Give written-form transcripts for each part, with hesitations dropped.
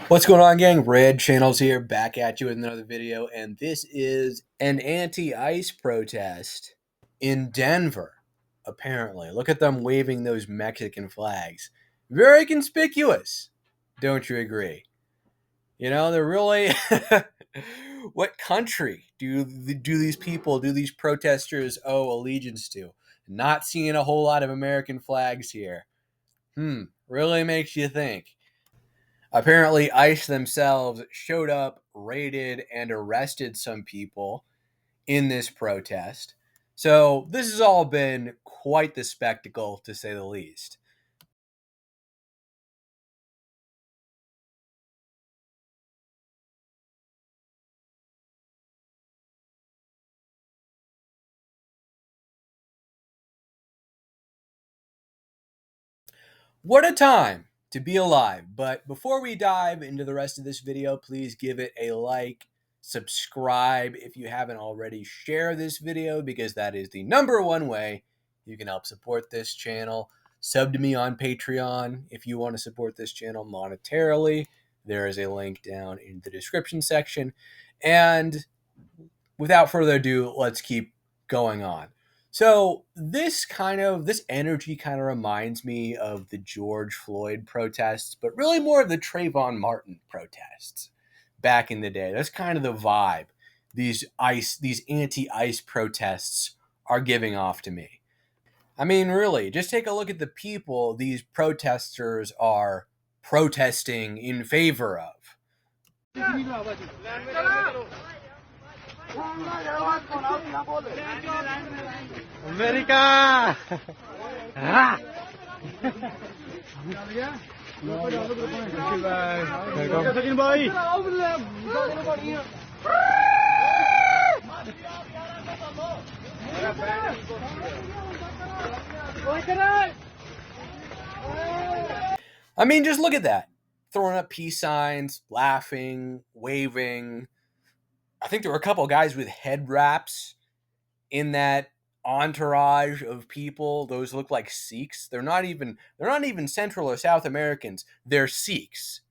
What's going on, gang? Red Channels here, back at you with another video, and this is an anti-ICE protest in Denver, apparently. Look at them waving those Mexican flags. Very conspicuous, don't you agree? You know, they're really... What country do these people, do these protesters owe allegiance to? Not seeing a whole lot of American flags here. Really makes you think. Apparently, ICE themselves showed up, raided, and arrested some people in this protest. So, this has all been quite the spectacle, to say the least. What a time to be alive. But before we dive into the rest of this video, please give it a like, subscribe if you haven't already, share this video because that is the number one way you can help support this channel. Sub to me on Patreon if you want to support this channel monetarily. There is a link down in the description section. And without further ado, let's keep going on. So this energy kind of reminds me of the George Floyd protests, but really more of the Trayvon Martin protests back in the day. That's kind of the vibe these anti-ICE protests are giving off to me. I mean, really, just take a look at the people these protesters are protesting in favor of. America! Ah! I mean, just look at that. Throwing up peace signs, laughing, waving. I think there were a couple of guys with head wraps in that entourage of people. Those look like Sikhs. They're not even Central or South Americans. They're Sikhs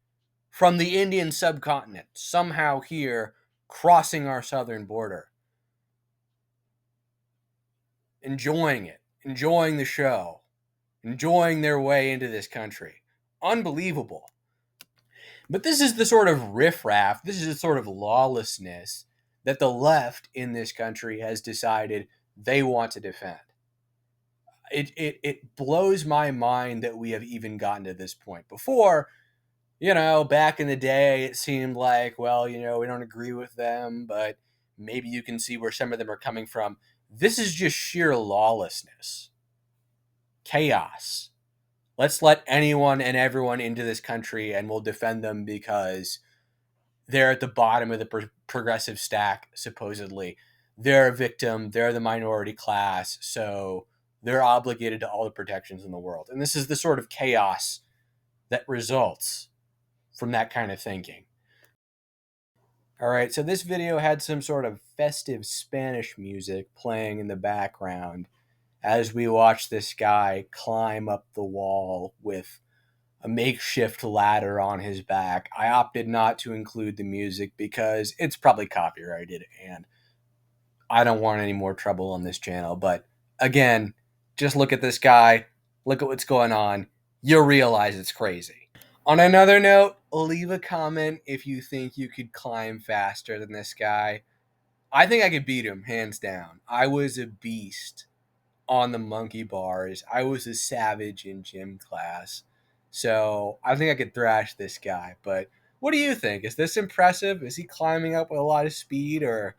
from the Indian subcontinent, somehow here crossing our southern border. Enjoying it, enjoying the show, enjoying their way into this country. Unbelievable. But this is the sort of riffraff, this is the sort of lawlessness that the left in this country has decided they want to defend. It blows my mind that we have even gotten to this point. Before, back in the day, it seemed like, well, we don't agree with them, but maybe you can see where some of them are coming from. This is just sheer lawlessness. Chaos. Let's let anyone and everyone into this country and we'll defend them because they're at the bottom of the progressive stack, supposedly. They're a victim. They're the minority class. So they're obligated to all the protections in the world. And this is the sort of chaos that results from that kind of thinking. All right, so this video had some sort of festive Spanish music playing in the background as we watch this guy climb up the wall with a makeshift ladder on his back. I opted not to include the music because it's probably copyrighted and I don't want any more trouble on this channel. But again, just look at this guy, look at what's going on. You'll realize it's crazy. On another note, leave a comment if you think you could climb faster than this guy. I think I could beat him, hands down. I was a beast on the monkey bars. I was a savage in gym class. So I think I could thrash this guy. But what do you think? Is this impressive? Is he climbing up with a lot of speed or,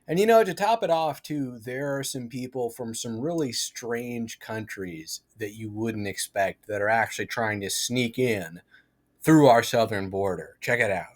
And to top it off too, there are some people from some really strange countries that you wouldn't expect that are actually trying to sneak in through our southern border. Check it out.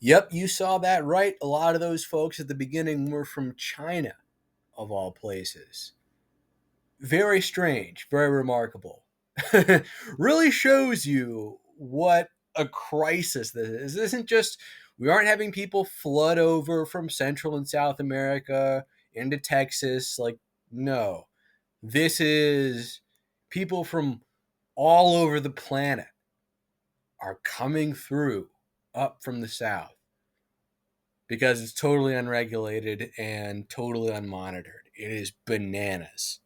Yep, you saw that right. A lot of those folks at the beginning were from China, of all places. Very strange, very remarkable. Really shows you what a crisis this is. This isn't just, we aren't having people flood over from Central and South America into Texas. Like, no. This is people from all over the planet are coming through up from the South because it's totally unregulated and totally unmonitored. It is bananas.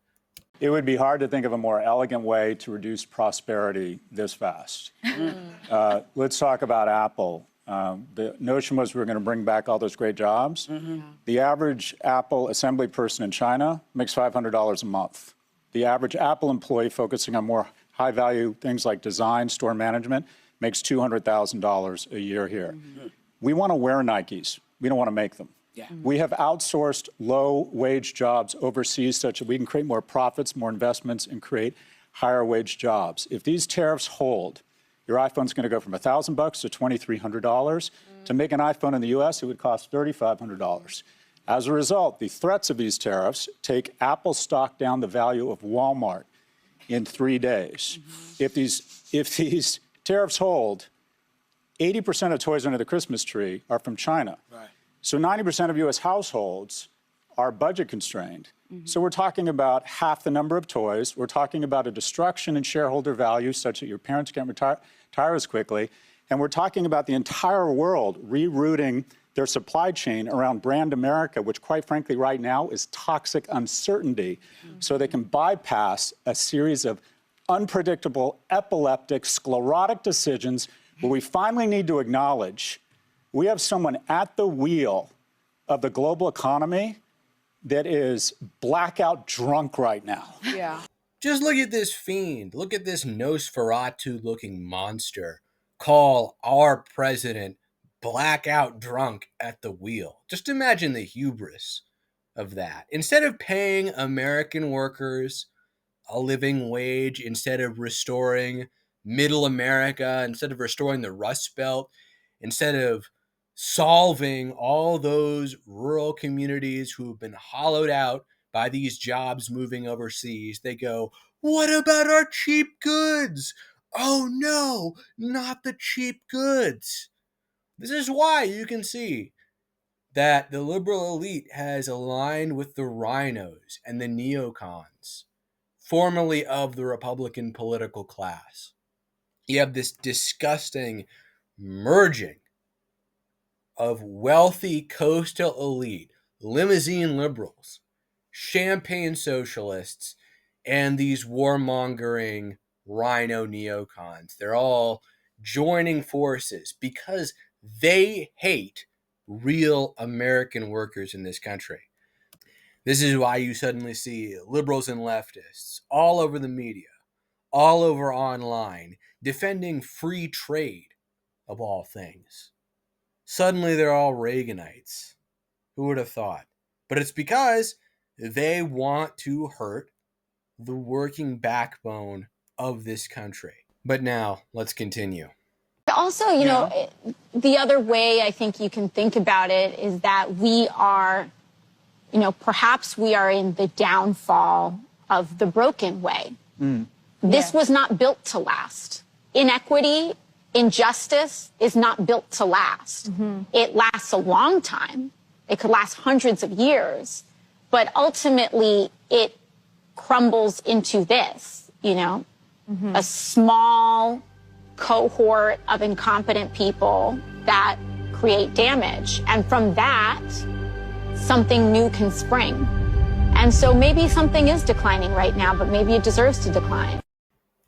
It would be hard to think of a more elegant way to reduce prosperity this fast. Let's talk about Apple. The notion was we were going to bring back all those great jobs. The average Apple assembly person in China makes $500 a month. The average Apple employee focusing on more high-value things like design, store management, makes $200,000 a year here. We want to wear Nikes. We don't want to make them. Yeah. We have outsourced low-wage jobs overseas such that we can create more profits, more investments, and create higher-wage jobs. If these tariffs hold, your iPhone's going to go from $1,000 to $2,300. To make an iPhone in the U.S., it would cost $3,500. As a result, the threats of these tariffs take Apple stock down the value of Walmart in 3 days. If these tariffs hold, 80% of toys under the Christmas tree are from China. Right. So 90% of U.S. households are budget constrained. So we're talking about half the number of toys. We're talking about a destruction in shareholder value such that your parents can't retire as quickly. And we're talking about the entire world rerouting their supply chain around brand America, which quite frankly right now is toxic uncertainty, so they can bypass a series of unpredictable, epileptic, sclerotic decisions where we finally need to acknowledge we have someone at the wheel of the global economy that is blackout drunk right now. Yeah. Just look at this fiend. Look at this Nosferatu-looking monster call our president blackout drunk at the wheel. Just imagine the hubris of that. Instead of paying American workers a living wage, instead of restoring middle America, instead of restoring the Rust Belt, instead of solving all those rural communities who've been hollowed out by these jobs moving overseas, they go, what about our cheap goods? Oh no, not the cheap goods. This is why you can see that the liberal elite has aligned with the rhinos and the neocons, formerly of the Republican political class. You have this disgusting merging of wealthy coastal elite, limousine liberals, champagne socialists, and these warmongering rhino neocons. They're all joining forces because they hate real American workers in this country. This is why you suddenly see liberals and leftists all over the media, all over online, defending free trade, of all things. Suddenly they're all Reaganites. Who would have thought? But it's because they want to hurt the working backbone of this country. But now, let's continue. Also, the other way I think you can think about it is that we are, perhaps we are in the downfall of the broken way. This was not built to last. Inequity, injustice is not built to last. It lasts a long time. It could last hundreds of years, but ultimately it crumbles into this, a small cohort of incompetent people that create damage. And from that, something new can spring. And so maybe something is declining right now, but maybe it deserves to decline.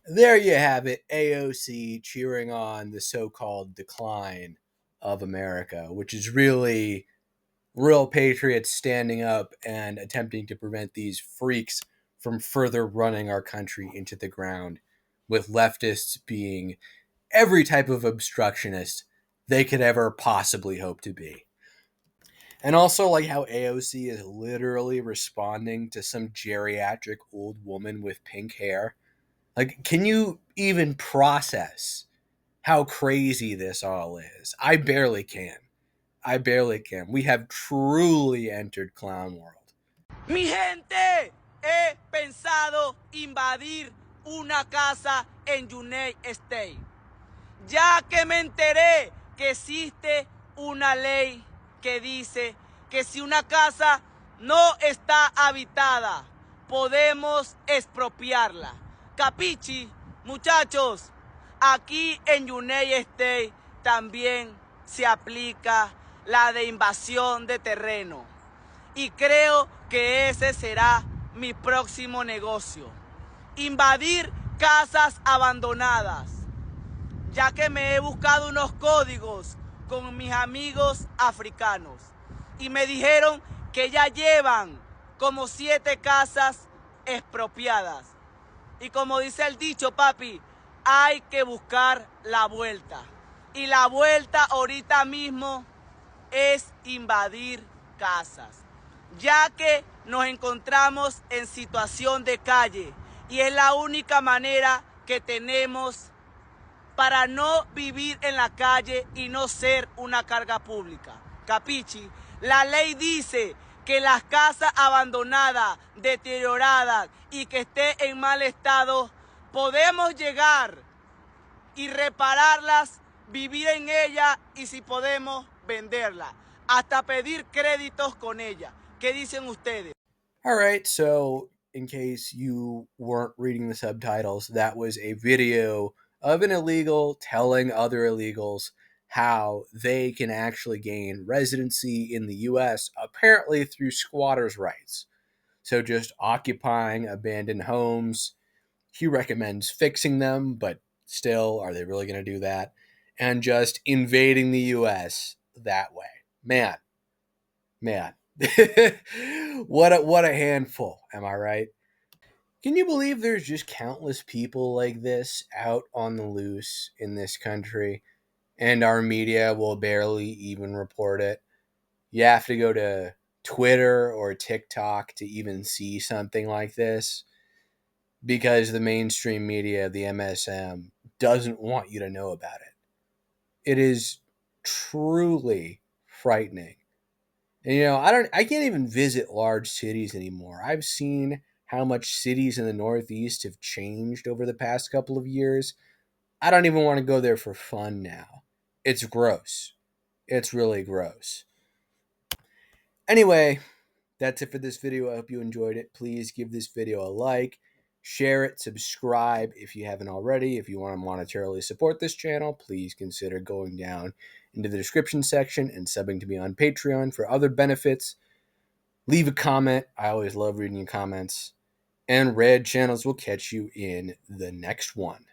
There you have it, AOC cheering on the so-called decline of America, which is really real patriots standing up and attempting to prevent these freaks from further running our country into the ground, with leftists being every type of obstructionist they could ever possibly hope to be. And also like how AOC is literally responding to some geriatric old woman with pink hair. Like, can you even process how crazy this all is? I barely can. I barely can. We have truly entered clown world. Mi gente, he pensado invadir una casa en United States, ya que me enteré que existe una ley que dice que si una casa no está habitada, podemos expropiarla. Capichi, muchachos, aquí en United States también se aplica la de invasión de terreno. Y creo que ese será mi próximo negocio. Invadir casas abandonadas, ya que me he buscado unos códigos con mis amigos africanos y me dijeron que ya llevan como 7 casas expropiadas. Y como dice el dicho, papi, hay que buscar la vuelta. Y la vuelta ahorita mismo es invadir casas, ya que nos encontramos en situación de calle y es la única manera que tenemos para no vivir en la calle y no ser una carga pública. Capichi, la ley dice que las casas abandonadas, deterioradas y que esté en mal estado, podemos llegar y repararlas, vivir en ellas y si podemos venderlas, hasta pedir créditos con ellas. ¿Qué dicen ustedes? All right, so in case you weren't reading the subtitles, that was a video of an illegal telling other illegals how they can actually gain residency in the US, apparently through squatters' rights. So just occupying abandoned homes. He recommends fixing them, but still, are they really going to do that? And just invading the US that way. Man. What a handful, am I right? Can you believe there's just countless people like this out on the loose in this country and our media will barely even report it? You have to go to Twitter or TikTok to even see something like this because the mainstream media, the MSM, doesn't want you to know about it. It is truly frightening. And, I can't even visit large cities anymore. I've seen how much cities in the Northeast have changed over the past couple of years. I don't even want to go there for fun now. It's gross. It's really gross. Anyway, that's it for this video. I hope you enjoyed it. Please give this video a like, share it, subscribe if you haven't already. If you want to monetarily support this channel, please consider going down into the description section and subbing to me on Patreon for other benefits. Leave a comment. I always love reading your comments. And Red Channels will catch you in the next one.